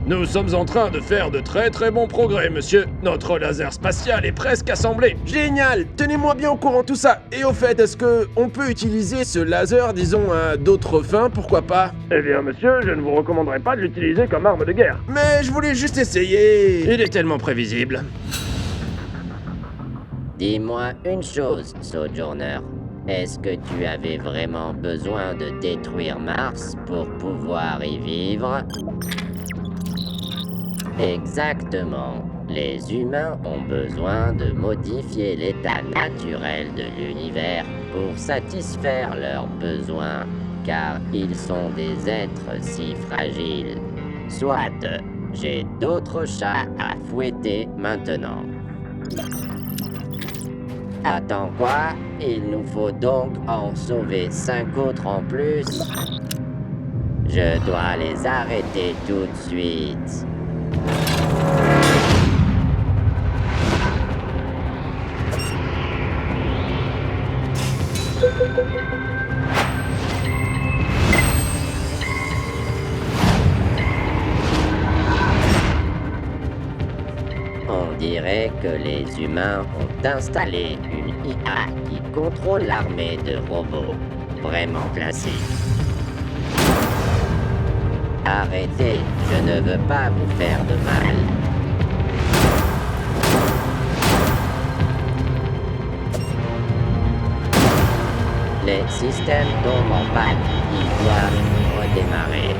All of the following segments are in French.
Nous sommes en train de faire de très bons progrès, monsieur. Notre laser spatial est presque assemblé. Génial! Tenez-moi bien au courant de tout ça. Et au fait, est-ce que on peut utiliser ce laser, disons, à d'autres fins, pourquoi pas? Eh bien, monsieur, je ne vous recommanderais pas de l'utiliser comme arme de guerre. Mais je voulais juste essayer. Il est tellement prévisible. Dis-moi une chose, Sojourner. Est-ce que tu avais vraiment besoin de détruire Mars pour pouvoir y vivre? Exactement. Les humains ont besoin de modifier l'état naturel de l'univers pour satisfaire leurs besoins, car ils sont des êtres si fragiles. Soit, j'ai d'autres chats à fouetter maintenant. Attends quoi? Il nous faut donc en sauver 5 autres en plus. Je dois les arrêter tout de suite. On dirait que les humains ont installé une IA qui contrôle l'armée de robots. Vraiment classique. Arrêtez, je ne veux pas vous faire de mal. Les systèmes tombent en panne. Ils doivent redémarrer.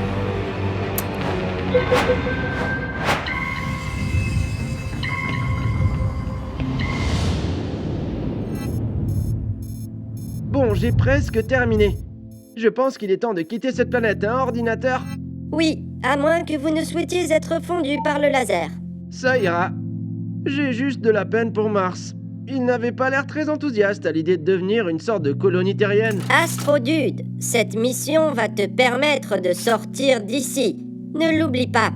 Bon, j'ai presque terminé. Je pense qu'il est temps de quitter cette planète, hein, ordinateur? Oui, à moins que vous ne souhaitiez être fondu par le laser. Ça ira. J'ai juste de la peine pour Mars. Il n'avait pas l'air très enthousiaste à l'idée de devenir une sorte de colonie terrienne. Astrodude, cette mission va te permettre de sortir d'ici. Ne l'oublie pas.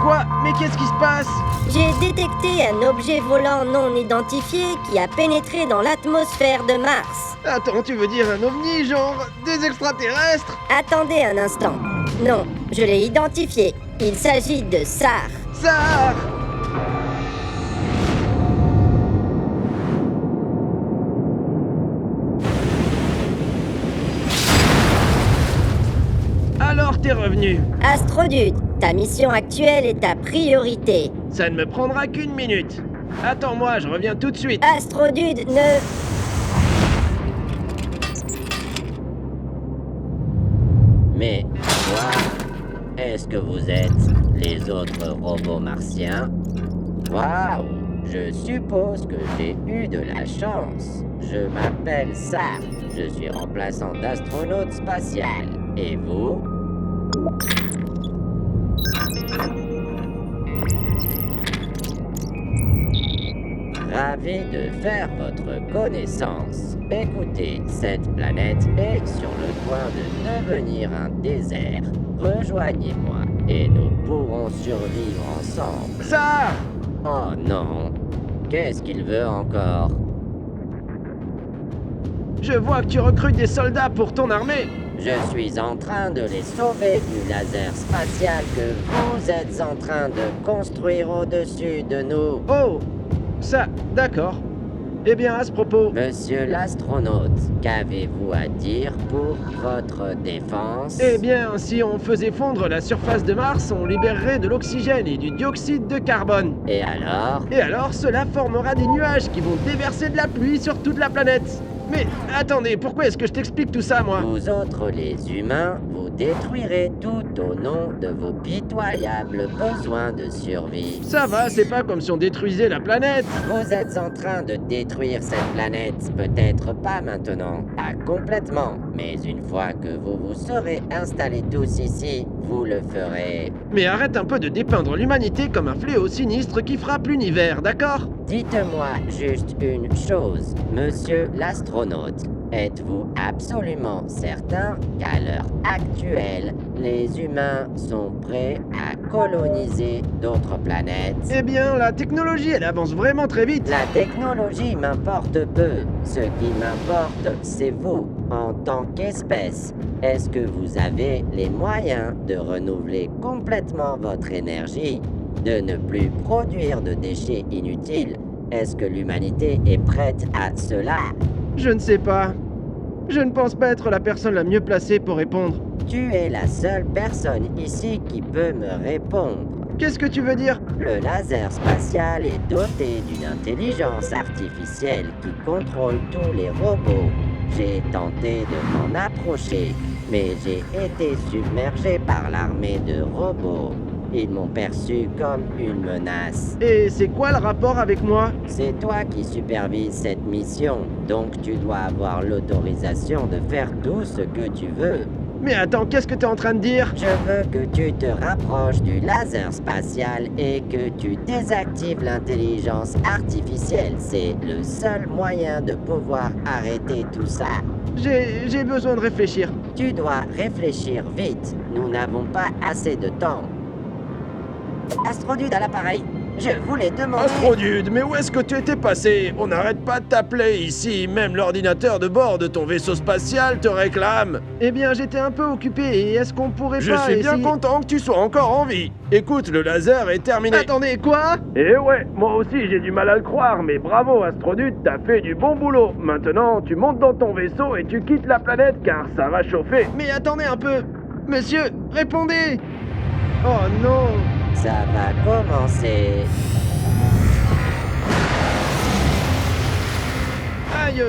Quoi? Mais qu'est-ce qui se passe? J'ai détecté un objet volant non identifié qui a pénétré dans l'atmosphère de Mars. Attends, tu veux dire un ovni, genre des extraterrestres? Attendez un instant. Non, je l'ai identifié. Il s'agit de SAR. Ça! Alors t'es revenu. Astrodude, ta mission actuelle est ta priorité. Ça ne me prendra qu'une minute. Attends-moi, je reviens tout de suite. Astrodude, ne... Mais quoi? Est-ce que vous êtes les autres robots martiens? Waouh! Je suppose que j'ai eu de la chance. Je m'appelle Sar. Je suis remplaçant d'astronaute spatial. Et vous? Ravi de faire votre connaissance. Écoutez, cette planète est sur le point de devenir un désert. Rejoignez-moi et nous pourrons survivre ensemble. Ça! Oh non. Qu'est-ce qu'il veut encore? Je vois que tu recrutes des soldats pour ton armée. Je suis en train de les sauver du laser spatial que vous êtes en train de construire au-dessus de nous. Oh! Ça, d'accord. Eh bien, à ce propos... Monsieur l'astronaute, qu'avez-vous à dire pour votre défense? Eh bien, si on faisait fondre la surface de Mars, on libérerait de l'oxygène et du dioxyde de carbone. Et alors? Et alors, cela formera des nuages qui vont déverser de la pluie sur toute la planète. Mais attendez, pourquoi est-ce que je t'explique tout ça, moi? Vous autres, les humains, vous détruirez tout au nom de vos pitoyables besoins de survie. Ça va, c'est pas comme si on détruisait la planète. Vous êtes en train de détruire cette planète, peut-être pas maintenant, pas complètement, mais une fois que vous vous serez installés tous ici, vous le ferez. Mais arrête un peu de dépeindre l'humanité comme un fléau sinistre qui frappe l'univers, d'accord? Dites-moi juste une chose, monsieur l'astronaute. Êtes-vous absolument certain qu'à l'heure actuelle, les humains sont prêts à coloniser d'autres planètes? Eh bien, la technologie, elle avance vraiment très vite. La technologie m'importe peu. Ce qui m'importe, c'est vous, en tant qu'espèce. Est-ce que vous avez les moyens de renouveler complètement votre énergie, de ne plus produire de déchets inutiles? Est-ce que l'humanité est prête à cela? Je ne sais pas. Je ne pense pas être la personne la mieux placée pour répondre. Tu es la seule personne ici qui peut me répondre. Qu'est-ce que tu veux dire? Le laser spatial est doté d'une intelligence artificielle qui contrôle tous les robots. J'ai tenté de m'en approcher, mais j'ai été submergé par l'armée de robots. Ils m'ont perçu comme une menace. Et c'est quoi le rapport avec moi? C'est toi qui supervises cette mission, donc tu dois avoir l'autorisation de faire tout ce que tu veux. Mais attends, qu'est-ce que t'es en train de dire? Je veux que tu te rapproches du laser spatial et que tu désactives l'intelligence artificielle. C'est le seul moyen de pouvoir arrêter tout ça. J'ai besoin de réfléchir. Tu dois réfléchir vite. Nous n'avons pas assez de temps. Astrodude à l'appareil. Je voulais demander... Astrodude, mais où est-ce que tu étais passé? On n'arrête pas de t'appeler ici, même l'ordinateur de bord de ton vaisseau spatial te réclame. Eh bien, j'étais un peu occupé et est-ce qu'on pourrait Je pas suis bien essayer- content que tu sois encore en vie. Écoute, le laser est terminé. Attendez, quoi? Eh ouais, moi aussi j'ai du mal à le croire, mais bravo Astrodude, t'as fait du bon boulot. Maintenant, tu montes dans ton vaisseau et tu quittes la planète car ça va chauffer. Mais attendez un peu. Monsieur, répondez. Oh non. Ça va commencer. Aïe.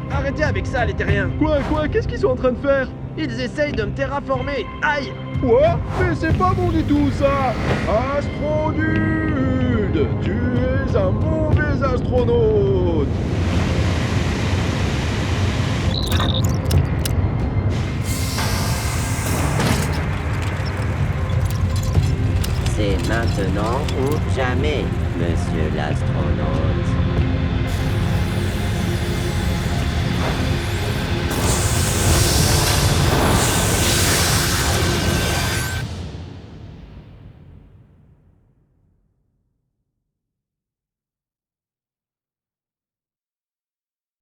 Arrêtez avec ça, les terriens. Quoi, qu'est-ce qu'ils sont en train de faire? Ils essayent de me terraformer. Aïe. Quoi? Mais c'est pas bon du tout ça. Astrodude, tu es un mauvais astronaute. C'est maintenant ou jamais, monsieur l'astronaute.